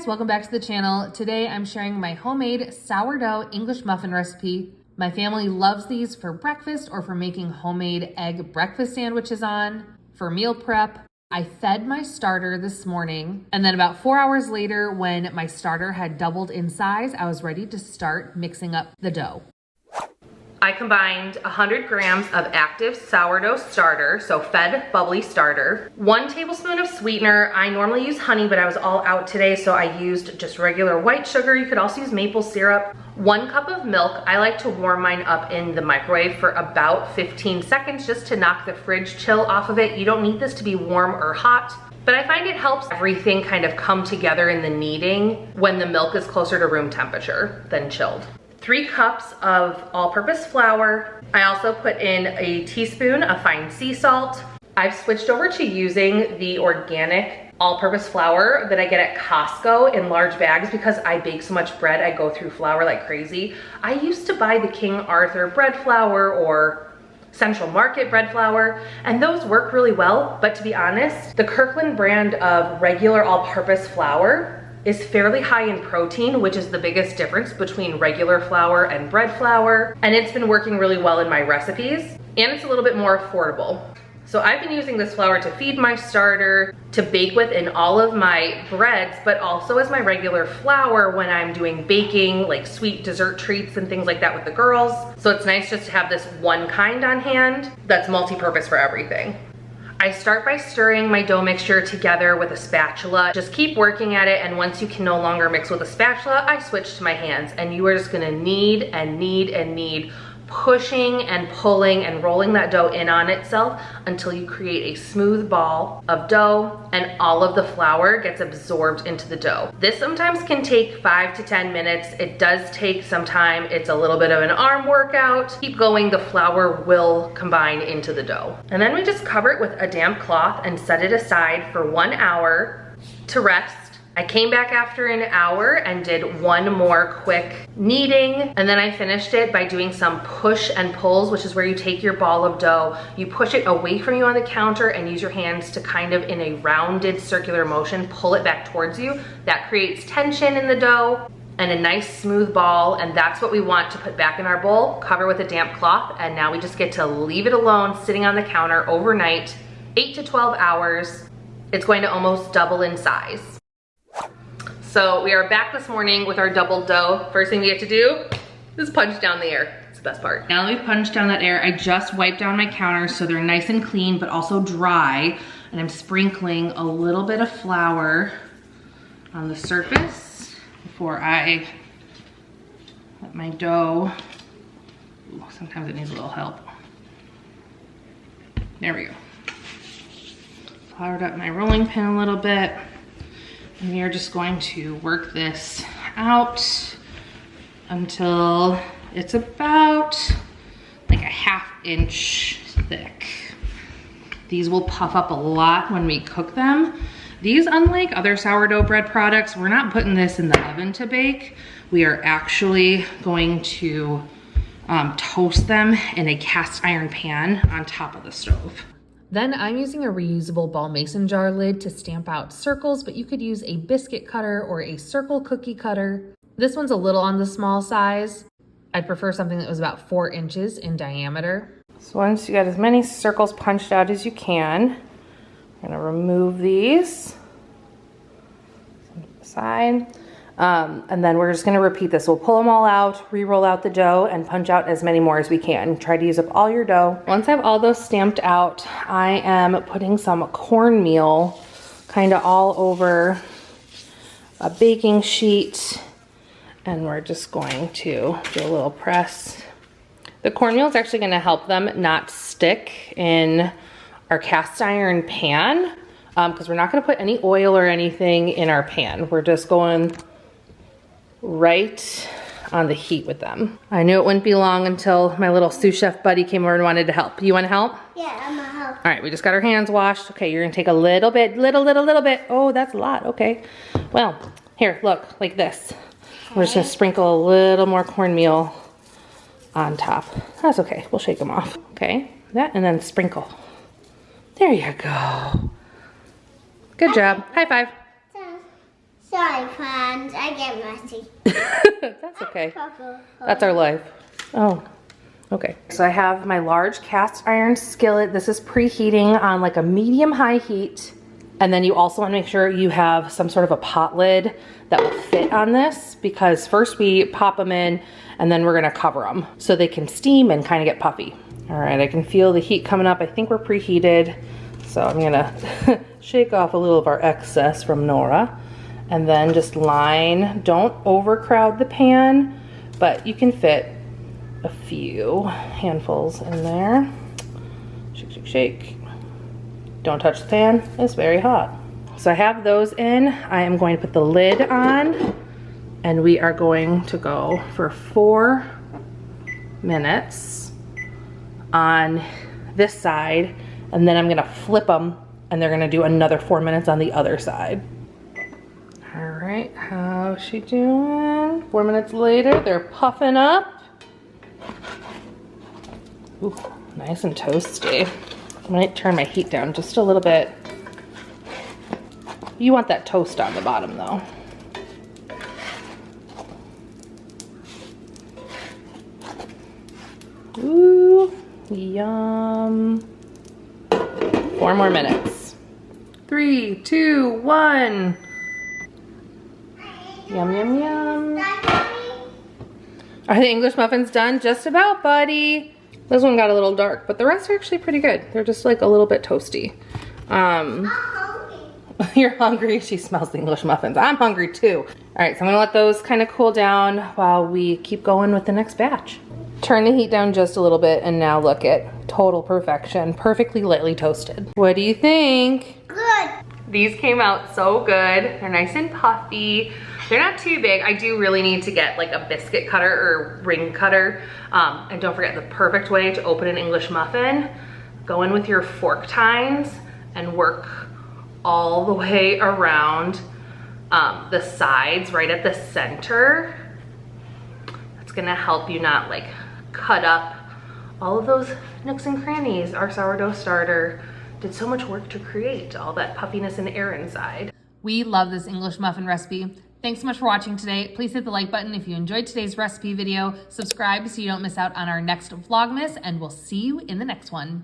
guys, welcome back to the channel. Today I'm sharing my homemade sourdough English muffin recipe. My family loves these for breakfast or for making homemade egg breakfast sandwiches on, for meal prep. I fed my starter this morning, and then about 4 hours later, when my starter had doubled in size, I was ready to start mixing up the dough. I combined 100 grams of active sourdough starter, so fed bubbly starter, 1 tablespoon of sweetener. I normally use honey, but I was all out today, so I used just regular white sugar. You could also use maple syrup. 1 cup of milk. I like to warm mine up in the microwave for about 15 seconds just to knock the fridge chill off of it. You don't need this to be warm or hot, but I find it helps everything kind of come together in the kneading when the milk is closer to room temperature than chilled. 3 cups of all-purpose flour. I also put in a teaspoon of fine sea salt. I've switched over to using the organic all-purpose flour that I get at Costco in large bags because I bake so much bread, I go through flour like crazy. I used to buy the King Arthur bread flour or Central Market bread flour, and those work really well, but to be honest, the Kirkland brand of regular all-purpose flour is fairly high in protein, which is the biggest difference between regular flour and bread flour, and it's been working really well in my recipes, and it's a little bit more affordable. So I've been using this flour to feed my starter, to bake with in all of my breads, but also as my regular flour when I'm doing baking, like sweet dessert treats and things like that with the girls. So it's nice just to have this one kind on hand that's multi-purpose for everything. I start by stirring my dough mixture together with a spatula. Just keep working at it, and once you can no longer mix with a spatula, I switch to my hands, and you are just gonna knead and knead and knead, pushing and pulling and rolling that dough in on itself until you create a smooth ball of dough and all of the flour gets absorbed into the dough. This sometimes can take 5 to 10 minutes. It does take some time. It's a little bit of an arm workout. Keep going, the flour will combine into the dough. And then we just cover it with a damp cloth and set it aside for 1 hour to rest. I came back after an hour and did 1 more quick kneading, and then I finished it by doing some push and pulls, which is where you take your ball of dough, you push it away from you on the counter and use your hands to kind of in a rounded circular motion pull it back towards you. That creates tension in the dough and a nice smooth ball, and that's what we want to put back in our bowl. Cover with a damp cloth, and now we just get to leave it alone sitting on the counter overnight, 8 to 12 hours. It's going to almost double in size. So we are back this morning with our doubled dough. First thing we have to do is punch down the air. It's the best part. Now that we've punched down that air, I just wiped down my counters so they're nice and clean, but also dry. And I'm sprinkling a little bit of flour on the surface before I let my dough, ooh, sometimes it needs a little help. There we go. Floured up my rolling pin a little bit. And we are just going to work this out until it's about like a ½ inch thick. These will puff up a lot when we cook them. These, unlike other sourdough bread products, we're not putting this in the oven to bake. We are actually going to toast them in a cast iron pan on top of the stove. Then I'm using a reusable ball mason jar lid to stamp out circles, but you could use a biscuit cutter or a circle cookie cutter. This one's a little on the small size. I'd prefer something that was about 4 inches in diameter. So once you got as many circles punched out as you can, I'm gonna remove these aside. And then we're just gonna repeat this. We'll pull them all out, re-roll out the dough, and punch out as many more as we can. Try to use up all your dough. Once I have all those stamped out, I am putting some cornmeal kind of all over a baking sheet, and we're just going to do a little press. The cornmeal is actually gonna help them not stick in our cast iron pan, because we're not gonna put any oil or anything in our pan. We're just going right on the heat with them. I knew it wouldn't be long until my little sous chef buddy came over and wanted to help. You want to help? Yeah, I'm gonna help. All right, we just got our hands washed. Okay, you're gonna take a little bit, little bit. Oh, that's a lot, okay. Well, here, look, like this. We're just gonna sprinkle a little more cornmeal on top. That's okay, we'll shake them off. Okay, that, and then sprinkle. There you go. Good job, high five. Sorry, friends. I get messy. That's okay. That's our life. Oh, okay. So I have my large cast iron skillet. This is preheating on like a medium-high heat. And then you also want to make sure you have some sort of a pot lid that will fit on this, because first we pop them in and then we're gonna cover them so they can steam and kind of get puffy. All right, I can feel the heat coming up. I think we're preheated. So I'm gonna shake off a little of our excess from Nora, and then just line. Don't overcrowd the pan, but you can fit a few handfuls in there. Shake, shake, shake. Don't touch the pan, it's very hot. So I have those in. I am going to put the lid on, and we are going to go for 4 minutes on this side, and then I'm gonna flip them, and they're gonna do another 4 minutes on the other side. All right, how's she doing? 4 minutes later, they're puffing up. Ooh, nice and toasty. I might turn my heat down just a little bit. You want that toast on the bottom though. Ooh, yum. 4 more minutes. 3, 2, 1. Yum, yum, yum. Are the English muffins done? Just about, buddy. This one got a little dark, but the rest are actually pretty good. They're just like a little bit toasty. I'm hungry. You're hungry? She smells the English muffins. I'm hungry too. All right, so I'm gonna let those kind of cool down while we keep going with the next batch. Turn the heat down just a little bit, and now look at total perfection. Perfectly lightly toasted. What do you think? Good. These came out so good. They're nice and puffy. They're not too big. I do really need to get like a biscuit cutter or ring cutter. And don't forget, the perfect way to open an English muffin, go in with your fork tines and work all the way around the sides right at the center. That's gonna help you not like cut up all of those nooks and crannies. Our sourdough starter did so much work to create all that puffiness and air inside. We love this English muffin recipe. Thanks so much for watching today. Please hit the like button if you enjoyed today's recipe video. Subscribe so you don't miss out on our next Vlogmas, and we'll see you in the next one.